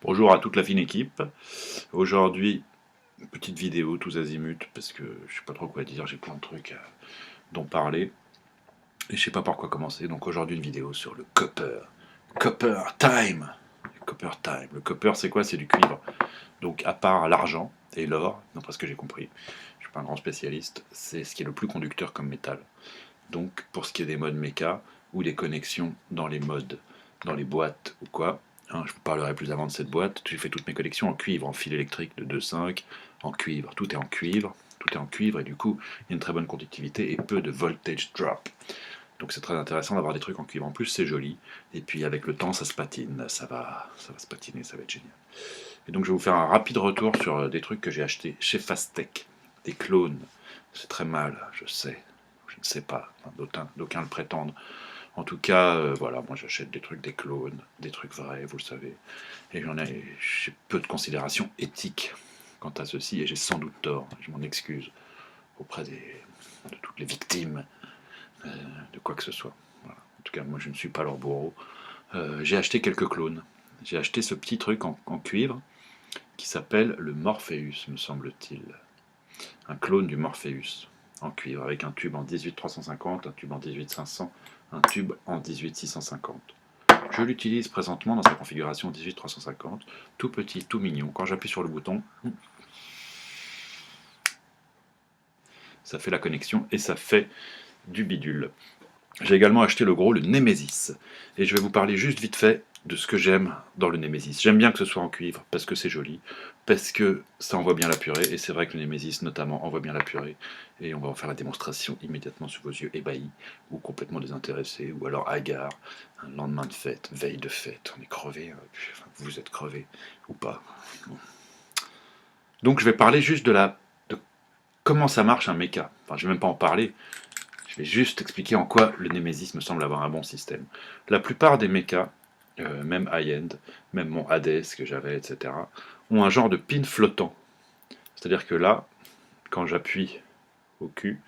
Bonjour à toute la fine équipe. Aujourd'hui, une petite vidéo tous azimuts parce que je sais pas trop quoi dire, j'ai plein de trucs dont parler et je sais pas par quoi commencer. Donc aujourd'hui une vidéo sur le copper. Copper time. Copper time. Le copper c'est quoi? C'est du cuivre. Donc à part l'argent et l'or, d'après ce que j'ai compris, je suis pas un grand spécialiste, c'est ce qui est le plus conducteur comme métal. Donc pour ce qui est des modes méca ou des connexions dans les modes, dans les boîtes ou quoi, hein, je vous parlerai plus avant de cette boîte. J'ai fait toutes mes collections en cuivre, en fil électrique de 2,5, en cuivre. Tout est en cuivre, tout est en cuivre et du coup il y a une très bonne conductivité et peu de voltage drop. Donc c'est très intéressant d'avoir des trucs en cuivre. En plus c'est joli et puis avec le temps ça se patine, ça va se patiner, ça va être génial. Et donc je vais vous faire un rapide retour sur des trucs que j'ai achetés chez Fastech, des clones. C'est très mal, je sais. Je ne sais pas, enfin, d'aucuns le prétendent. En tout cas, voilà, moi j'achète des trucs, des clones, des trucs vrais, vous le savez. Et j'ai peu de considération éthique quant à ceci, et j'ai sans doute tort, je m'en excuse auprès de toutes les victimes euh, de quoi que ce soit. Voilà. En tout cas, moi je ne suis pas leur bourreau. J'ai acheté quelques clones. J'ai acheté ce petit truc en cuivre qui s'appelle le Morpheus, me semble-t-il. Un clone du Morpheus en cuivre, avec un tube en 18-350, un tube en 18-500, un tube en 18-650. Je l'utilise présentement dans sa configuration 18-350, tout petit, tout mignon. Quand j'appuie sur le bouton, ça fait la connexion et ça fait du bidule. J'ai également acheté le gros, le Nemesis. Et je vais vous parler juste vite fait de ce que j'aime dans le Nemesis. J'aime bien que ce soit en cuivre, parce que c'est joli, parce que ça envoie bien la purée, et c'est vrai que le Nemesis notamment envoie bien la purée, et on va en faire la démonstration immédiatement sous vos yeux ébahis, ou complètement désintéressés, ou alors hagards, un lendemain de fête, veille de fête, on est crevé, enfin, vous êtes crevé, ou pas. Bon. Donc je vais parler juste de comment ça marche un mecha. Enfin, je vais même pas en parler, je vais juste expliquer en quoi le Nemesis me semble avoir un bon système. La plupart des mechas, même high-end, même mon Hades que j'avais, etc., ont un genre de pin flottant. C'est-à-dire que là, quand j'appuie au cul,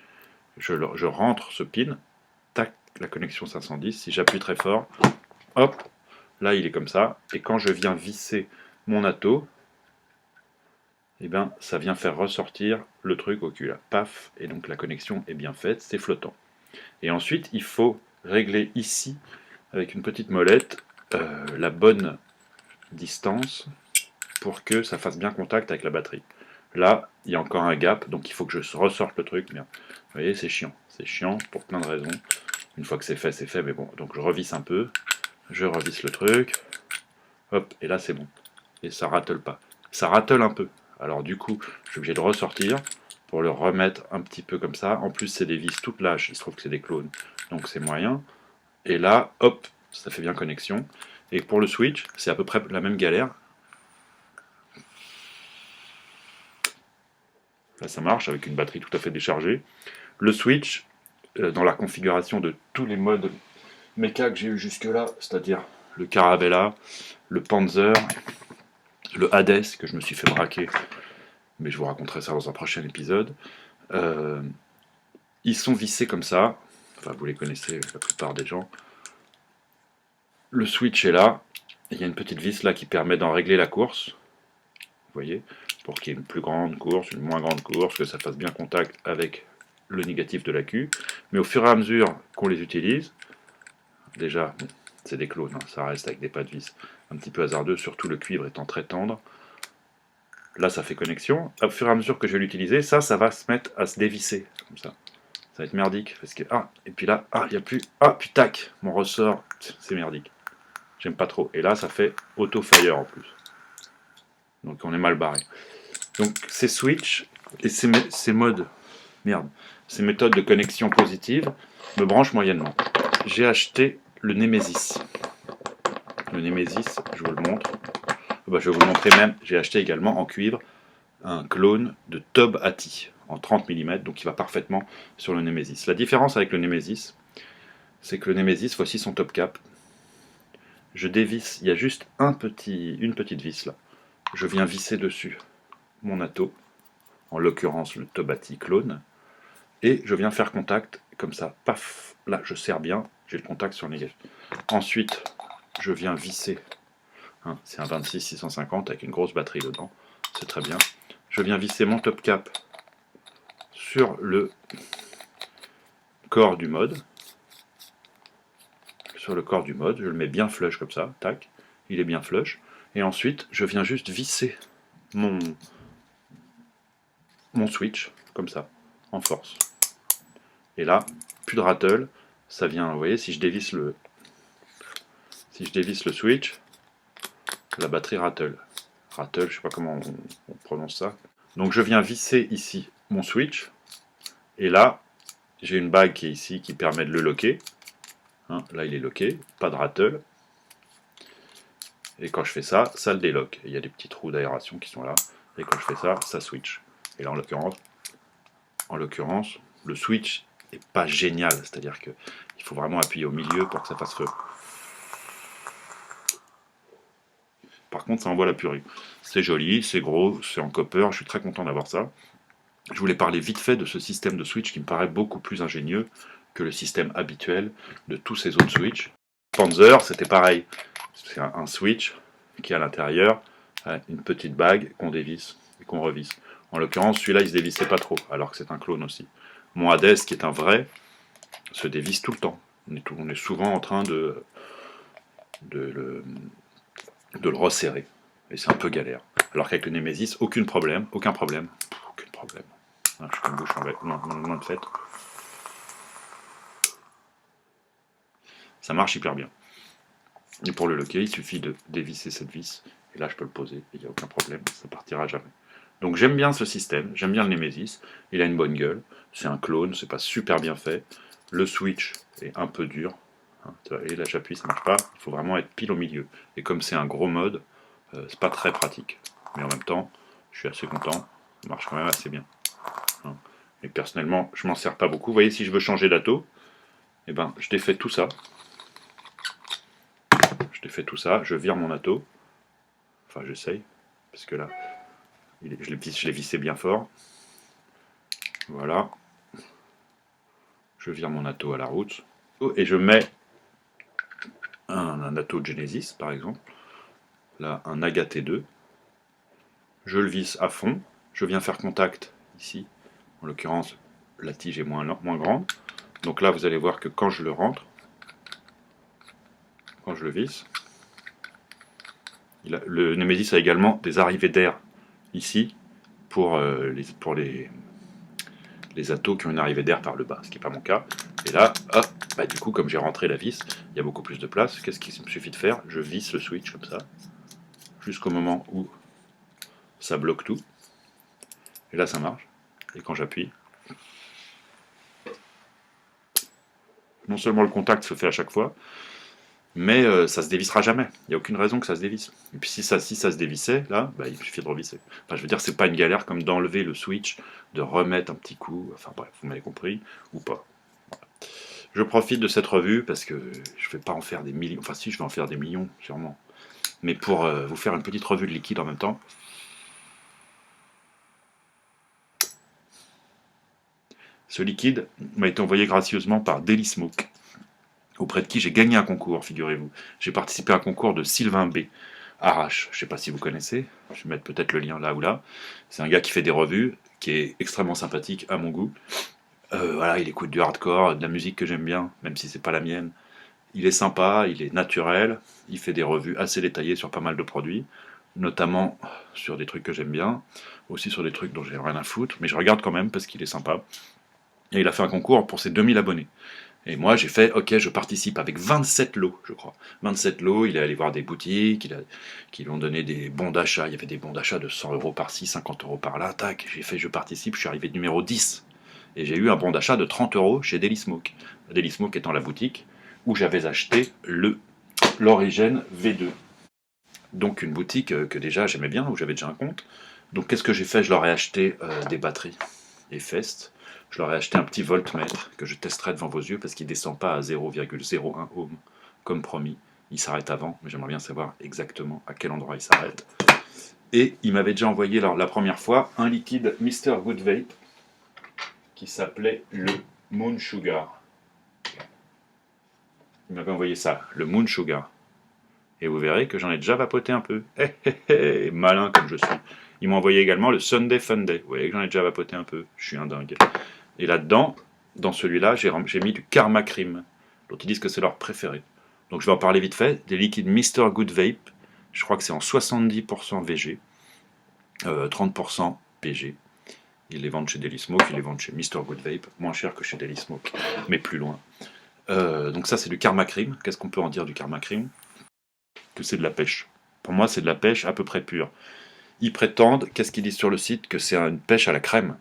je rentre ce pin, tac, la connexion 510, si j'appuie très fort, hop, là il est comme ça, et quand je viens visser mon atto, eh ben, ça vient faire ressortir le truc au cul là, paf, et donc la connexion est bien faite, c'est flottant. Et ensuite, il faut régler ici, avec une petite molette, la bonne distance pour que ça fasse bien contact avec la batterie. Là, il y a encore un gap, donc il faut que je ressorte le truc. Bien. Vous voyez, c'est chiant. C'est chiant pour plein de raisons. Une fois que c'est fait, mais bon. Donc je revisse un peu, je revisse le truc, hop, et là c'est bon. Et ça rattle pas. Ça rattle un peu. Alors du coup, je suis obligé de ressortir pour le remettre un petit peu comme ça. En plus, c'est des vis toutes lâches. Il se trouve que c'est des clones, donc c'est moyen. Et là, hop, ça fait bien connexion. Et pour le switch, c'est à peu près la même galère. Là, ça marche avec une batterie tout à fait déchargée. Le switch, dans la configuration de tous les modes mecha que j'ai eu jusque-là, c'est-à-dire le Carabella, le Panzer, le Hades, que je me suis fait braquer, mais je vous raconterai ça dans un prochain épisode, euh, ils sont vissés comme ça. Enfin, vous les connaissez, la plupart des gens. Le switch est là. Il y a une petite vis là qui permet d'en régler la course. Vous voyez, pour qu'il y ait une plus grande course, une moins grande course, que ça fasse bien contact avec le négatif de la Q. Mais au fur et à mesure qu'on les utilise, déjà, bon, c'est des clones, hein, ça reste avec des pas de vis un petit peu hasardeux, surtout le cuivre étant très tendre. Là, ça fait connexion. Au fur et à mesure que je vais l'utiliser, ça va se mettre à se dévisser, comme ça. Ça va être merdique, parce que, et puis là, il n'y a plus, puis tac, mon ressort, c'est merdique. J'aime pas trop. Et là, ça fait auto-fire en plus. Donc on est mal barré. Donc ces switches et ces modes, merde, ces méthodes de connexion positive me branchent moyennement. J'ai acheté le Nemesis. Le Nemesis, je vous le montre. Je vais vous le montrer même. J'ai acheté également en cuivre un clone de Tob Ati en 30 mm, donc il va parfaitement sur le Nemesis. La différence avec le Nemesis, c'est que le Nemesis, voici son top cap. Je dévisse, il y a juste une petite vis là. Je viens visser dessus mon atto, en l'occurrence le Tobati clone, et je viens faire contact, comme ça, paf, là je serre bien, j'ai le contact sur le négatif. Ensuite, je viens visser Hein, c'est un 26-650 avec une grosse batterie dedans. C'est très bien. Je viens visser mon top cap sur le corps du mode. Sur le corps du mode, je le mets bien flush comme ça, tac, il est bien flush. Et ensuite, je viens juste visser mon switch, comme ça, en force. Et là, plus de rattle, ça vient, vous voyez, si je dévisse le switch, la batterie rattle. Rattle, je sais pas comment on prononce ça. Donc je viens visser ici mon switch, et là, j'ai une bague qui est ici qui permet de le locker. Hein, là, il est locké, pas de rattle. Et quand je fais ça, ça le déloque. Il y a des petits trous d'aération qui sont là. Et quand je fais ça, ça switch. Et là, en l'occurrence, le switch n'est pas génial. C'est-à-dire qu'il faut vraiment appuyer au milieu pour que ça fasse feu. Par contre, ça envoie la purée. C'est joli, c'est gros, c'est en copper. Je suis très content d'avoir ça. Je voulais parler vite fait de ce système de switch qui me paraît beaucoup plus ingénieux que le système habituel de tous ces autres switches. Panzer, c'était pareil. C'est un switch qui à l'intérieur a une petite bague qu'on dévisse et qu'on revisse. En l'occurrence, celui-là, il se dévissait pas trop, alors que c'est un clone aussi. Mon Hades, qui est un vrai, se dévisse tout le temps. On est souvent en train de le resserrer. Et c'est un peu galère. Alors qu'avec le Nemesis, aucun problème. Aucun problème. Je suis comme bouche en loin de fait. Ça marche hyper bien. Et pour le locker, il suffit de dévisser cette vis. Et là, je peux le poser. Il n'y a aucun problème. Ça partira jamais. Donc j'aime bien ce système. J'aime bien le Nemesis. Il a une bonne gueule. C'est un clone. C'est pas super bien fait. Le switch est un peu dur. Et là, j'appuie, ça marche pas. Il faut vraiment être pile au milieu. Et comme c'est un gros mode, c'est pas très pratique. Mais en même temps, je suis assez content. Ça marche quand même assez bien. Et personnellement, je m'en sers pas beaucoup. Vous voyez, si je veux changer d'atto, eh ben, je défais tout ça. Je vire mon atto. Enfin, j'essaye. Parce que là, je l'ai vissé bien fort. Voilà. Je vire mon atto à la route. Et je mets un atto de Genesis, par exemple. Là, un AGA T2. Je le visse à fond. Je viens faire contact ici. En l'occurrence, la tige est moins grande. Donc là, vous allez voir que quand je le rentre, quand je le visse, le Nemesis a également des arrivées d'air ici pour les attos qui ont une arrivée d'air par le bas, ce qui n'est pas mon cas. Et là, hop, bah du coup, comme j'ai rentré la vis, il y a beaucoup plus de place. Qu'est-ce qu'il me suffit de faire? Je visse le switch comme ça, jusqu'au moment où ça bloque tout. Et là, ça marche. Et quand j'appuie, non seulement le contact se fait à chaque fois, mais ça se dévissera jamais. Il n'y a aucune raison que ça se dévisse. Et puis si ça se dévissait, là, bah, il suffit de revisser. Enfin, je veux dire, c'est pas une galère comme d'enlever le switch, de remettre un petit coup, enfin bref, vous m'avez compris, ou pas. Voilà. Je profite de cette revue parce que je ne vais pas en faire des millions, enfin si, je vais en faire des millions, sûrement. Mais pour vous faire une petite revue de liquide en même temps. Ce liquide m'a été envoyé gracieusement par Daily Smoke, auprès de qui j'ai gagné un concours, figurez-vous. J'ai participé à un concours de Sylvain B. Arrache, je ne sais pas si vous connaissez, je vais mettre peut-être le lien là ou là. C'est un gars qui fait des revues, qui est extrêmement sympathique à mon goût. Voilà, il écoute du hardcore, de la musique que j'aime bien, même si c'est pas la mienne. Il est sympa, il est naturel, il fait des revues assez détaillées sur pas mal de produits, notamment sur des trucs que j'aime bien, aussi sur des trucs dont j'ai rien à foutre, mais je regarde quand même parce qu'il est sympa. Et il a fait un concours pour ses 2000 abonnés. Et moi, j'ai fait, ok, je participe avec 27 lots, je crois. 27 lots, il est allé voir des boutiques, qui lui ont donné des bons d'achat. Il y avait des bons d'achat de 100 euros par-ci, 50 euros par-là. Tac, j'ai fait, je participe, je suis arrivé numéro 10. Et j'ai eu un bon d'achat de 30 euros chez Daily Smoke. Daily Smoke étant la boutique où j'avais acheté l'Origine V2. Donc une boutique que déjà j'aimais bien, où j'avais déjà un compte. Donc qu'est-ce que j'ai fait? Je leur ai acheté des batteries et Fest. Je leur ai acheté un petit voltmètre que je testerai devant vos yeux parce qu'il ne descend pas à 0,01 ohm comme promis. Il s'arrête avant, mais j'aimerais bien savoir exactement à quel endroit il s'arrête. Et il m'avait déjà envoyé la première fois un liquide Mr. Good Vape qui s'appelait le Moon Sugar. Il m'avait envoyé ça, le Moon Sugar. Et vous verrez que j'en ai déjà vapoté un peu. Malin comme je suis. Ils m'ont envoyé également le Sunday Funday. Vous voyez que j'en ai déjà vapoté un peu. Je suis un dingue. Et là-dedans, dans celui-là, j'ai mis du Karma Cream. Donc ils disent que c'est leur préféré. Donc je vais en parler vite fait. Des liquides Mr. Good Vape. Je crois que c'est en 70% VG, 30% PG. Ils les vendent chez Daily Smoke, ils les vendent chez Mr. Good Vape, moins cher que chez Daily Smoke, mais plus loin. Donc ça c'est du Karma Cream. Qu'est-ce qu'on peut en dire du Karma Cream? Que c'est de la pêche. Pour moi c'est de la pêche à peu près pure. Ils prétendent, qu'est-ce qu'ils disent sur le site? Que c'est une pêche à la crème.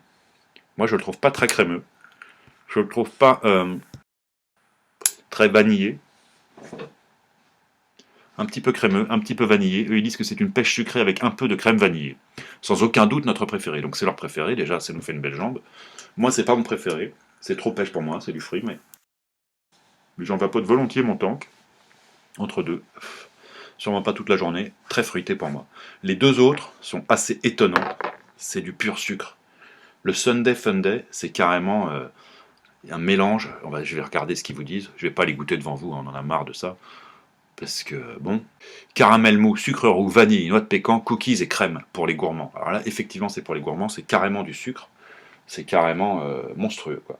Moi je le trouve pas très crémeux. Je le trouve pas très vanillé. Un petit peu crémeux, un petit peu vanillé. Eux ils disent que c'est une pêche sucrée avec un peu de crème vanillée. Sans aucun doute notre préféré. Donc c'est leur préféré, déjà ça nous fait une belle jambe. Moi c'est pas mon préféré. C'est trop pêche pour moi, c'est du fruit, mais j'en vapote volontiers mon tank. Entre deux. Sûrement pas toute la journée. Très fruité pour moi. Les deux autres sont assez étonnants. C'est du pur sucre. Le Sunday Funday, c'est carrément un mélange. Je vais regarder ce qu'ils vous disent. Je vais pas les goûter devant vous, on en a marre de ça. Parce que, bon, caramel mou, sucre roux, vanille, noix de pécan, cookies et crème pour les gourmands. Alors là, effectivement, c'est pour les gourmands, c'est carrément du sucre. C'est carrément monstrueux, quoi.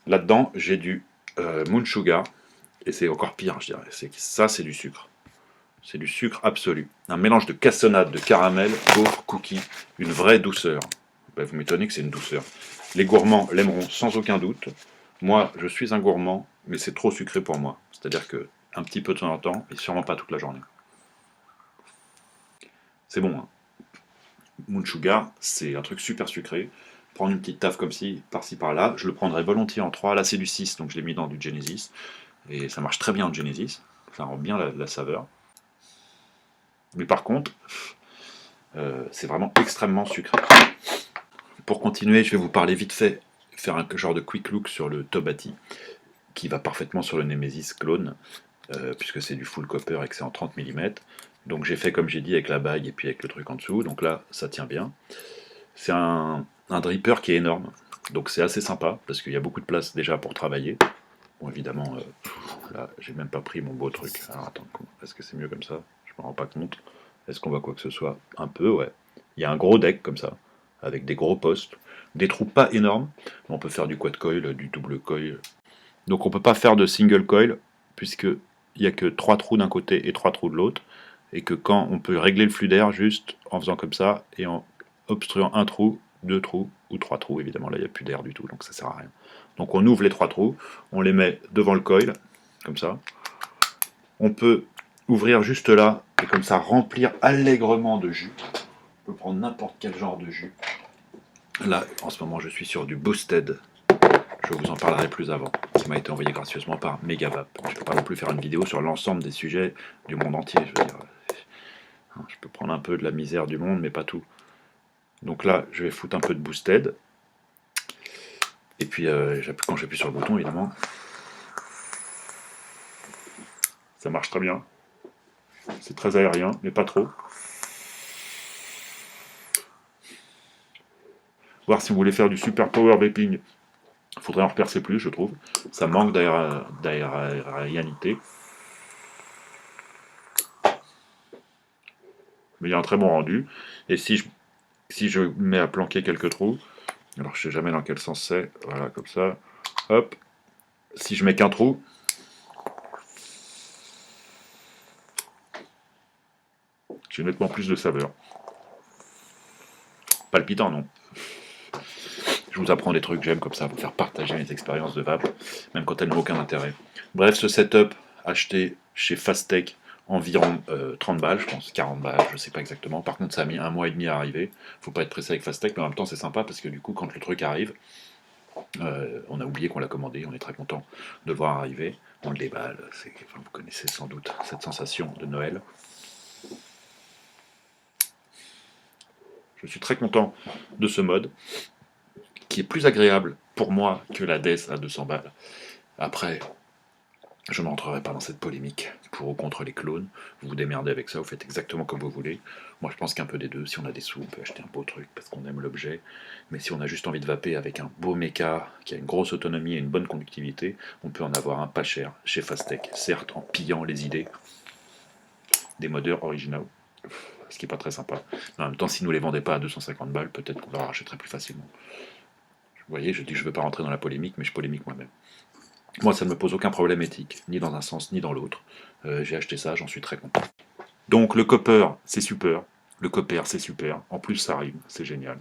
Là-dedans, j'ai du Moon Sugar, et c'est encore pire, je dirais. Ça, c'est du sucre. C'est du sucre absolu. Un mélange de cassonade, de caramel, gaufre, cookies, une vraie douceur. Ben, vous m'étonnez que c'est une douceur. Les gourmands l'aimeront sans aucun doute. Moi, je suis un gourmand, mais c'est trop sucré pour moi. C'est-à-dire que un petit peu de temps en temps, et sûrement pas toute la journée. C'est bon, hein. Moon Sugar, c'est un truc super sucré. Prendre une petite taffe comme ci, par-ci, par-là. Je le prendrais volontiers en 3. Là, c'est du 6, donc je l'ai mis dans du Genesis. Et ça marche très bien en Genesis. Ça rend bien la saveur. Mais par contre, c'est vraiment extrêmement sucré. Pour continuer, je vais vous parler vite fait, faire un genre de quick look sur le Tobati, qui va parfaitement sur le Nemesis clone, puisque c'est du full copper et que c'est en 30 mm. Donc j'ai fait comme j'ai dit avec la bague et puis avec le truc en dessous, donc là ça tient bien. C'est un dripper qui est énorme, donc c'est assez sympa, parce qu'il y a beaucoup de place déjà pour travailler. Bon évidemment, là j'ai même pas pris mon beau truc. Alors attends, est-ce que c'est mieux comme ça? Je me rends pas compte. Est-ce qu'on voit quoi que ce soit? Un peu, ouais. Il y a un gros deck comme ça, avec des gros postes, des trous pas énormes, mais on peut faire du quad coil, du double coil. Donc on peut pas faire de single coil, puisqu'il n'y a que 3 trous d'un côté et 3 trous de l'autre, et que quand on peut régler le flux d'air juste en faisant comme ça, et en obstruant un trou, 2 trous, ou 3 trous, évidemment là il n'y a plus d'air du tout, donc ça sert à rien. Donc on ouvre les 3 trous, on les met devant le coil, comme ça. On peut ouvrir juste là, et comme ça remplir allègrement de jus. On peut prendre n'importe quel genre de jus. Là, en ce moment, je suis sur du Boosted. Je vous en parlerai plus avant, qui m'a été envoyé gracieusement par Megavap. Je ne peux pas non plus faire une vidéo sur l'ensemble des sujets du monde entier. Je veux dire, je peux prendre un peu de la misère du monde, mais pas tout. Donc là, je vais foutre un peu de Boosted. Et puis, quand j'appuie sur le bouton, évidemment, ça marche très bien. C'est très aérien, mais pas trop. Voir si vous voulez faire du super power vaping, il faudrait en repercer plus, je trouve. Ça manque d'aérianité. Mais il y a un très bon rendu. Et si je mets à planquer quelques trous, alors je sais jamais dans quel sens c'est, voilà, comme ça, hop, si je mets qu'un trou, j'ai nettement plus de saveur. Palpitant, non. Je vous apprends des trucs que j'aime comme ça, vous faire partager mes expériences de vape, même quand elles n'ont aucun intérêt. Bref, ce setup acheté chez Fastech, environ 30 balles, je pense, 40 balles, je sais pas exactement. Par contre, ça a mis 1 mois et demi à arriver. Faut pas être pressé avec Fastech, mais en même temps, c'est sympa parce que du coup, quand le truc arrive, on a oublié qu'on l'a commandé, on est très content de le voir arriver. On le déballe, vous connaissez sans doute cette sensation de Noël. Je suis très content de ce mode, qui est plus agréable pour moi que la DES à 200 balles. Après, je n'entrerai pas dans cette polémique pour ou contre les clones. Vous vous démerdez avec ça, vous faites exactement comme vous voulez. Moi, je pense qu'un peu des deux. Si on a des sous, on peut acheter un beau truc parce qu'on aime l'objet. Mais si on a juste envie de vaper avec un beau méca qui a une grosse autonomie et une bonne conductivité, on peut en avoir un pas cher chez Fastech. Certes, en pillant les idées. des modeurs originaux, ce qui n'est pas très sympa. Mais en même temps, si nous les vendaient pas à 250 balles, peut-être qu'on leur rachèterait plus facilement. Vous voyez, je dis que je ne veux pas rentrer dans la polémique, mais je polémique moi-même. Moi, ça ne me pose aucun problème éthique, ni dans un sens, ni dans l'autre. J'ai acheté ça, j'en suis très content. Donc le copper, c'est super. Le copper, c'est super. En plus, ça rime, c'est génial.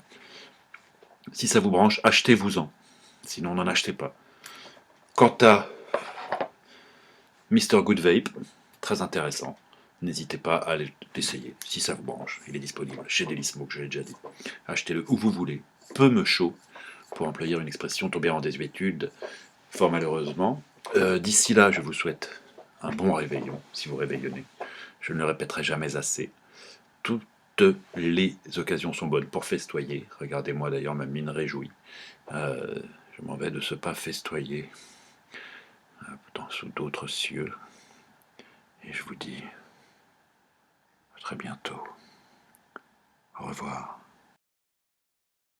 Si ça vous branche, achetez-vous-en. Sinon, n'en achetez pas. Quant à Mr. Good Vape, très intéressant. N'hésitez pas à l'essayer, si ça vous branche. Il est disponible chez Daily Smoke, je l'ai déjà dit. Achetez-le où vous voulez. Peu me chaud, pour employer une expression tombée en désuétude, fort malheureusement. D'ici là, je vous souhaite un bon réveillon, si vous réveillonnez. Je ne le répéterai jamais assez. Toutes les occasions sont bonnes pour festoyer. Regardez-moi d'ailleurs ma mine réjouie. Je m'en vais de ce pas festoyer sous d'autres cieux. Et je vous dis à très bientôt. Au revoir.